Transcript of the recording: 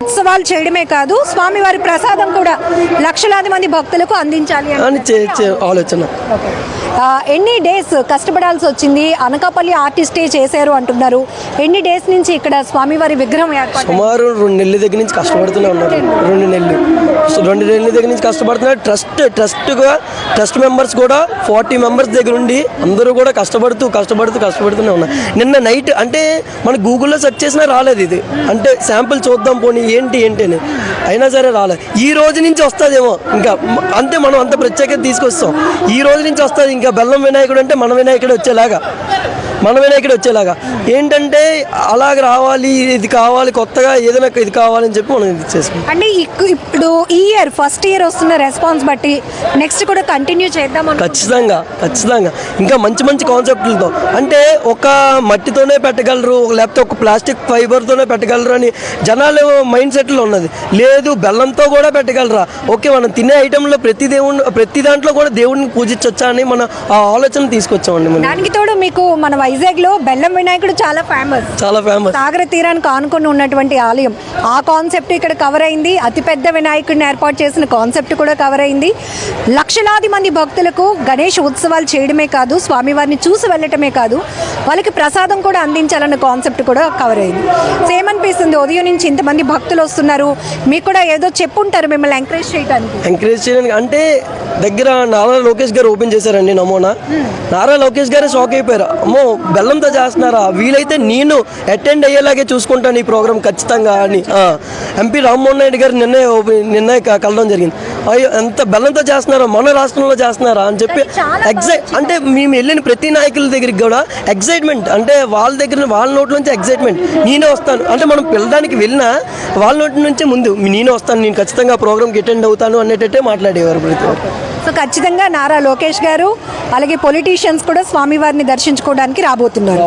ఉత్సవాలు చేయడమే కాదు, స్వామివారి ప్రసాదం కూడా లక్షలాది మంది భక్తులకు అందించాలి అని ఆలోచన. ఎన్ని డేస్ కష్టపడాల్సి వచ్చింది? అనకాపల్లి ఆర్టిస్టే చేశారు అంటున్నారు. ఎన్ని డేస్ నుంచి ఇక్కడ స్వామివారి విగ్రహం ఏర్పాటు? సుమారు 2 నెలల దగ్గర నుంచి కష్టపడుతూనే ఉన్నారు. 2 నెలల దగ్గర నుంచి కష్టపడుతున్నారు. ట్రస్ట్ మెంబర్స్ కూడా 40 మెంబర్స్ దగ్గర ఉండి అందరూ కూడా కష్టపడుతూనే ఉన్నారు. నిన్న నైట్ అంటే మన గూగుల్లో సెర్చ్ చేసినా రాలేదు ఇది. అంటే శాంపుల్ చూద్దాం పోనీ ఏంటి అని, అయినా సరే రాలేదు. ఈ రోజు నుంచి వస్తుందేమో, ఇంకా అంతే. మనం అంత ప్రత్యేకత తీసుకొస్తాం. ఈ రోజు నుంచి వస్తుంది. ఇంకా బెల్లం వినాయకుడు అంటే మన వినాయకుడు వచ్చేలాగా ఏంటంటే అలాగ రావాలి, ఇది కావాలి, కొత్తగా ఏదైనా ఇది కావాలని చెప్పి మనం ఇది చేసుకుంటాం. అంటే ఇప్పుడు ఈ ఇయర్ ఫస్ట్ ఇయర్ వస్తున్న రెస్పాన్స్ బట్టి నెక్స్ట్ కూడా కంటిన్యూ చేద్దాం. ఖచ్చితంగా ఇంకా మంచి కాన్సెప్ట్లతో, అంటే ఒక మట్టితోనే పెట్టగలరు లేకపోతే ఒక ప్లాస్టిక్ ఫైబర్తోనే పెట్టగలరు అని జనాలు మైండ్ సెట్లో ఉన్నది. లేదు, బెల్లంతో కూడా పెట్టగలరా? ఓకే, మనం తినే ఐటెంలో ప్రతి దాంట్లో కూడా దేవుడిని పూజించవచ్చా అని మన ఆ ఆలోచన తీసుకొచ్చామండి. దానికి తోడు మీకు మన వైజాగ్ లో బెల్లం వినాయకుడు చాలా ఫేమస్. సాగర తీరానికి ఆనుకొని ఉన్నటువంటి ఆలయం. ఆ కాన్సెప్ట్ ఇక్కడ కవర్ అయింది. అతిపెద్ద వినాయకుడిని ఏర్పాటు చేసిన కాన్సెప్ట్ కూడా కవర్ అయింది. లక్షలాది మంది భక్తులకు గణేష్ ఉత్సవాలు చేయడమే కాదు, స్వామివారిని చూసి వెళ్ళటమే కాదు, వాళ్ళకి ప్రసాదం కూడా అందించాలన్న కాన్సెప్ట్ కూడా కవర్ అయింది. సేమ్ అనిపిస్తుంది, ఉదయం నుంచి ఇంతమంది భక్తులు వస్తున్నారు. మీకు కూడా ఏదో చెప్పుంటారు మిమ్మల్ని ఎంకరేజ్ చేయడానికి. అంటే దగ్గర నారా లోకేష్ గారు ఓపెన్ చేశారండి నమూనా. నారా లోకేష్ గారే షాక్ అయిపోయారు. అమ్మో, బెల్లంతో చేస్తున్నారా? వీలైతే నేను అటెండ్ అయ్యేలాగే చూసుకుంటాను ఈ ప్రోగ్రామ్ ఖచ్చితంగా అని ఎంపీ రామ్మోహన్ నాయుడు గారు నిన్నే కలవడం జరిగింది. అయ్యో, ఎంత బెల్లంతో చేస్తున్నారా, మన రాష్ట్రంలో చేస్తున్నారా అని చెప్పి అంటే మేము వెళ్ళిన ప్రతి నాయకుల దగ్గరికి కూడా ఎగ్జైట్మెంట్. అంటే వాళ్ళ నోట్ల నుంచి ఎగ్జైట్మెంట్. నేనే వస్తాను అంటే మనం పిల్లడానికి వెళ్ళినా వాళ్ళ నోటి నుంచి ముందు నేనే వస్తాను, నేను ఖచ్చితంగా ప్రోగ్రామ్కి అటెండ్ అవుతాను అనేటట్టే మాట్లాడేవారు ప్రతి ఒక్కరు. సో ఖచ్చితంగా నారా లోకేష్ గారు అలాగే పొలిటీషియన్స్ కూడా స్వామివారిని దర్శించుకోవడానికి రాబోతున్నారు.